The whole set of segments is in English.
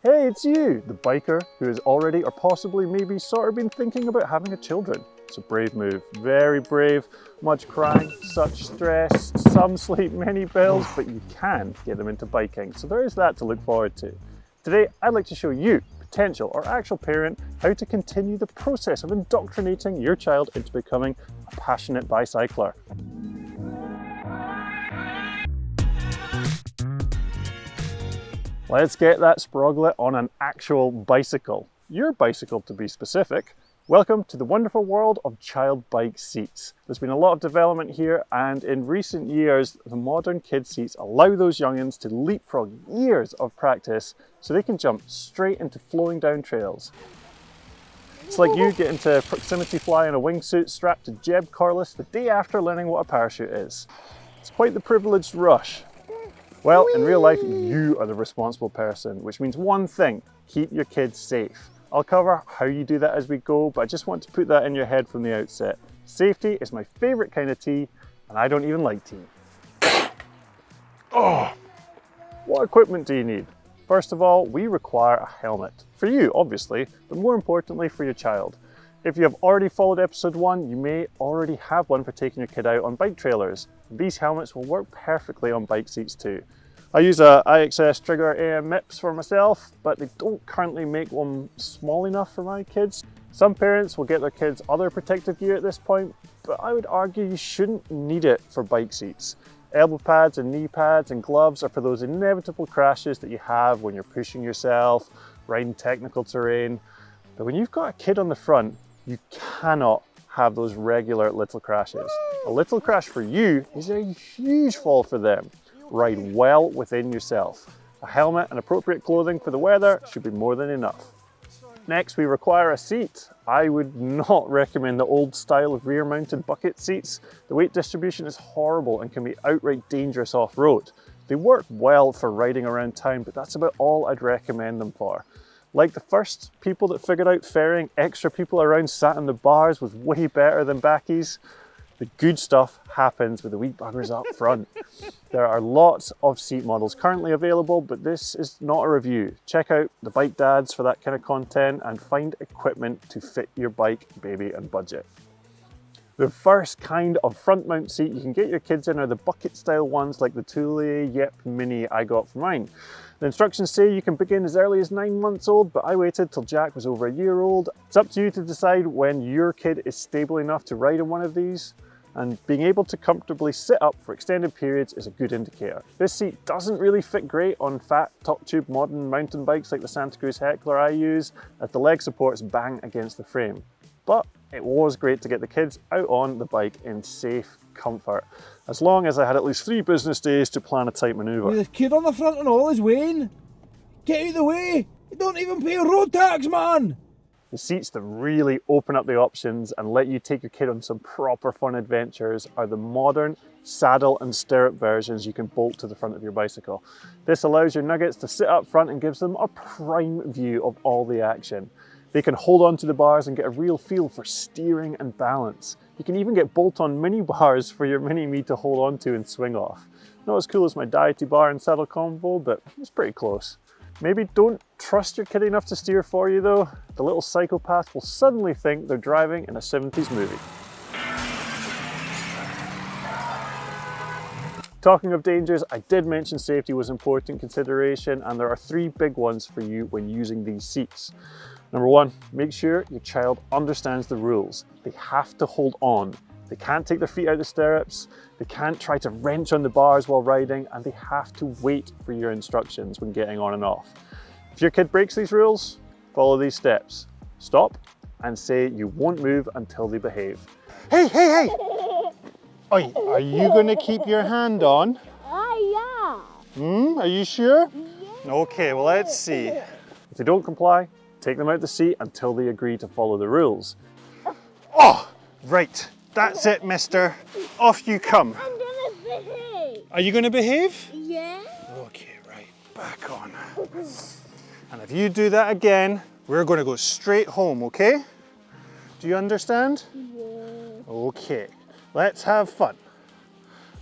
Hey, it's you, the biker who has already or possibly maybe sort of been thinking about having a children. It's a brave move, very brave, much crying, such stress, some sleep, many bills, but you can get them into biking. So there is that to look forward to. Today, I'd like to show you, potential or actual parent, how to continue the process of indoctrinating your child into becoming a passionate bicycler. Let's get that sproglet on an actual bicycle. Your bicycle to be specific. Welcome to the wonderful world of child bike seats. There's been a lot of development here, and in recent years, the modern kid seats allow those youngins to leapfrog years of practice so they can jump straight into flowing down trails. It's like you getting to proximity fly in a wingsuit strapped to Jeb Corliss the day after learning what a parachute is. It's quite the privileged rush. Well, in real life, you are the responsible person, which means one thing: keep your kids safe. I'll cover how you do that as we go, but I just want to put that in your head from the outset. Safety is my favorite kind of tea, and I don't even like tea. Oh, what equipment do you need? First of all, we require a helmet. For you, obviously, but more importantly for your child. If you have already followed episode 1, you may already have one for taking your kid out on bike trailers. These helmets will work perfectly on bike seats too. I use a IXS Trigger AM MIPS for myself, but they don't currently make one small enough for my kids. Some parents will get their kids other protective gear at this point, but I would argue you shouldn't need it for bike seats. Elbow pads and knee pads and gloves are for those inevitable crashes that you have when you're pushing yourself, riding technical terrain. But when you've got a kid on the front, you cannot have those regular little crashes. A little crash for you is a huge fall for them. Ride well within yourself. A helmet and appropriate clothing for the weather should be more than enough. Next, we require a seat. I would not recommend the old style of rear-mounted bucket seats. The weight distribution is horrible and can be outright dangerous off-road. They work well for riding around town, but that's about all I'd recommend them for. Like the first people that figured out ferrying extra people around sat in the bars was way better than backies. The good stuff happens with the wee buggers up front. There are lots of seat models currently available, but this is not a review. Check out the Bike Dads for that kind of content and find equipment to fit your bike, baby and budget. The first kind of front mount seat you can get your kids in are the bucket style ones like the Thule Yep Mini I got for mine. The instructions say you can begin as early as 9 months old, but I waited till Jack was over a year old. It's up to you to decide when your kid is stable enough to ride on one of these, and being able to comfortably sit up for extended periods is a good indicator. This seat doesn't really fit great on fat top tube modern mountain bikes like the Santa Cruz Heckler I use, as the leg supports bang against the frame. But it was great to get the kids out on the bike in safe comfort, as long as I had at least 3 business days to plan a tight manoeuvre. With a kid on the front and all is Wayne. Get out of the way! You don't even pay road tax, man! The seats that really open up the options and let you take your kid on some proper fun adventures are the modern saddle and stirrup versions you can bolt to the front of your bicycle. This allows your nuggets to sit up front and gives them a prime view of all the action. They can hold onto the bars and get a real feel for steering and balance. You can even get bolt-on mini bars for your mini-me to hold onto and swing off. Not as cool as my Deity bar and saddle combo, but it's pretty close. Maybe don't trust your kid enough to steer for you though. The little psychopath will suddenly think they're driving in a 70s movie. Talking of dangers, I did mention safety was an important consideration, and there are 3 big ones for you when using these seats. Number 1, make sure your child understands the rules. They have to hold on. They can't take their feet out of the stirrups, they can't try to wrench on the bars while riding, and they have to wait for your instructions when getting on and off. If your kid breaks these rules, follow these steps. Stop and say you won't move until they behave. Hey, hey, hey! Oi, are you going to keep your hand on? Yeah. Are you sure? Yeah. Okay, well let's see. If they don't comply, take them out the seat until they agree to follow the rules. Oh, right. That's it, mister. Off you come. I'm gonna behave. Are you going to behave? Yeah. Okay, right. Back on. And if you do that again, we're going to go straight home, okay? Do you understand? Yeah. Okay. Let's have fun.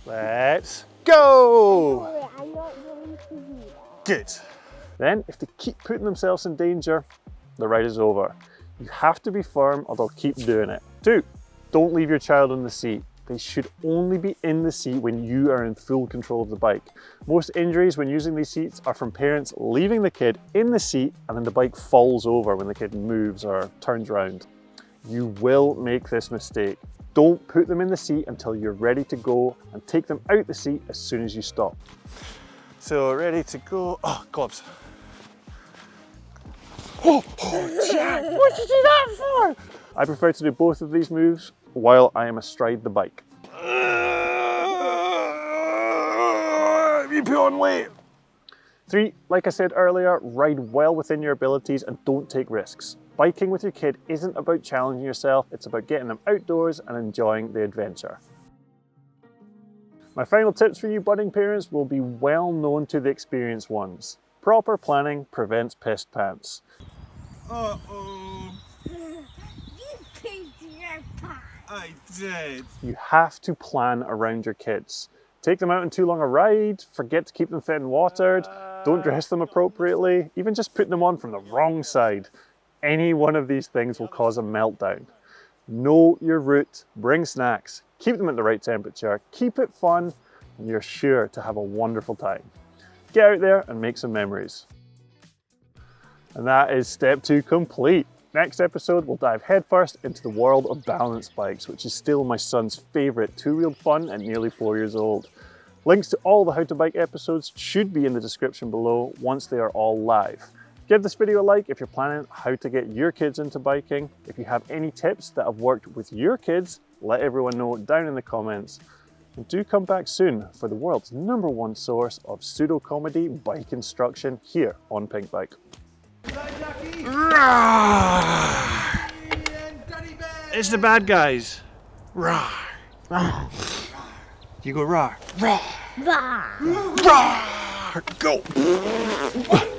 Let's go. I'm not going to do that. Good. Then, if they keep putting themselves in danger, the ride is over. You have to be firm or they'll keep doing it. 2, don't leave your child in the seat. They should only be in the seat when you are in full control of the bike. Most injuries when using these seats are from parents leaving the kid in the seat and then the bike falls over when the kid moves or turns around. You will make this mistake. Don't put them in the seat until you're ready to go and take them out the seat as soon as you stop. So ready to go. Oh, gloves. Oh, Jack, what did you do that for? I prefer to do both of these moves while I am astride the bike. You put on weight. 3, like I said earlier, ride well within your abilities and don't take risks. Biking with your kid isn't about challenging yourself, it's about getting them outdoors and enjoying the adventure. My final tips for you budding parents will be well known to the experienced ones. Proper planning prevents pissed pants. Uh-oh. You picked your pie. I did. You have to plan around your kids. Take them out on too long a ride, forget to keep them fed and watered, don't dress them appropriately, even just putting them on from the wrong side. Any one of these things will cause a meltdown. Know your route, bring snacks, keep them at the right temperature, keep it fun, and you're sure to have a wonderful time. Get out there and make some memories. And that is step 2 complete. Next episode, we'll dive headfirst into the world of balance bikes, which is still my son's favourite two-wheeled fun at nearly 4 years old. Links to all the How to Bike episodes should be in the description below once they are all live. Give this video a like if you're planning how to get your kids into biking. If you have any tips that have worked with your kids, let everyone know down in the comments. And do come back soon for the world's #1 source of pseudo-comedy bike instruction here on Pinkbike. It's the bad guys. Rawr. You go rawr. Rawr. Bye. Rawr. Go.